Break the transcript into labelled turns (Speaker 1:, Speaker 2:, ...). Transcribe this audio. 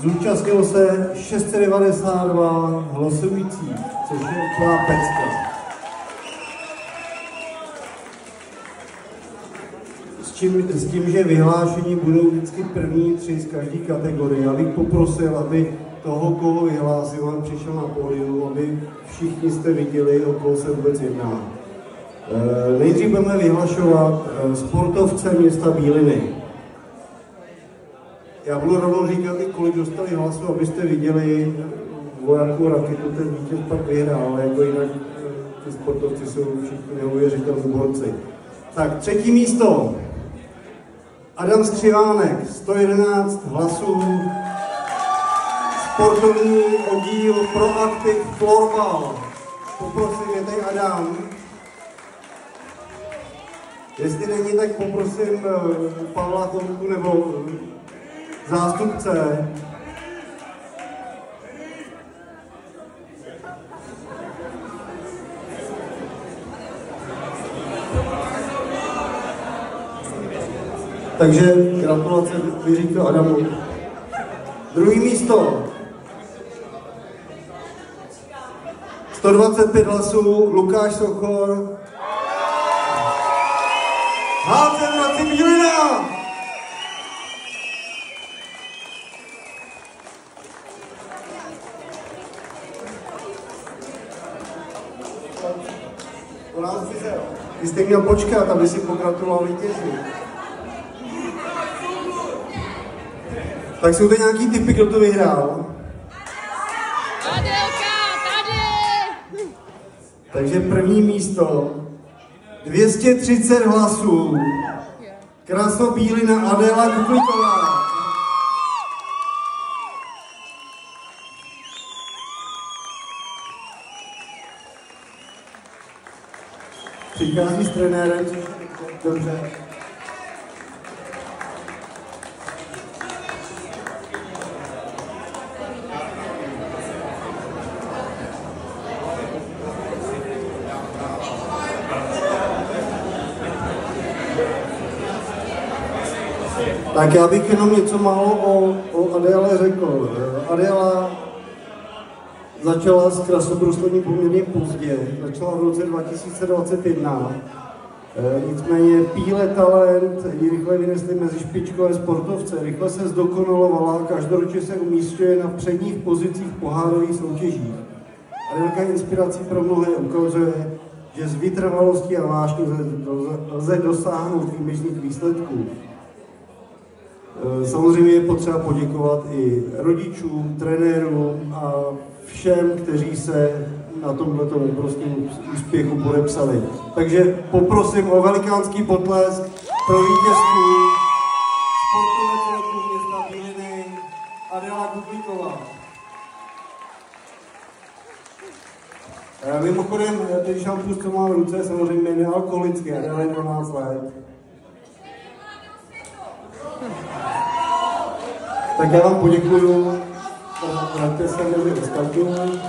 Speaker 1: Zúčastnilo se 692 hlasujících, což je celá pecka. S tím, že vyhlášení budou vždycky první 3 z každé kategorie. Já bych poprosil, aby toho, koho vyhlásil, přišel na pódium, aby všichni jste viděli, o koho se vůbec jedná. Nejdřív budeme vyhlašovat sportovce města Bíliny. Já budu rovnou říkat, kolik dostali hlasu, abyste viděli, o jakou raketu ten vítěz pak vyhrál, jako jinak ty sportovci jsou všichni neuvěřitelní borci. Tak, 3. místo. Adam Skřivánek, 111 hlasů. Sportovní oddíl Proactive Florbal. Poprosím, je tady Adam. Jestli není, tak poprosím Pavla Tomku nebo zástupce. Takže gratulace vyříkal Adamu. 2. místo. 125 hlasů, Lukáš Sochor. HC Draci Bílina! Vy jste měl počkat, aby si pogratuloval vítězi. Tak jsou to nějaký typy, kdo to vyhrál? Tady! Takže 1. místo. 230 hlasů. Krasnobílina Adéla Kuklíková. Přichází s trenérem, dobře. Tak já bych jenom něco málo o Adéle řekl. Adéla začala s krasobruslení poměrně pozdě, začala v roce 2021. Nicméně píle talent ji rychle vynesli mezi špičkové sportovce, rychle se zdokonalovala, každoročně se umísťuje na předních pozicích pohárových soutěžích. Adélka inspirací pro mnohé ukazuje, že z vytrvalosti a vášně lze dosáhnout výjimečných výsledků. Samozřejmě je potřeba poděkovat i rodičům, trenérům a všem, kteří se na tomto obrovském úspěchu podepsali. Takže poprosím o velikánský potlesk pro vítězku sportovec roku města Bíliny Adéla Kuklíková. Mimochodem, ten šampus, co mám v ruce, samozřejmě nealkoholický, Adéla je 12 let. Tak já vám poděkuju, vraťte se mezi ostatní.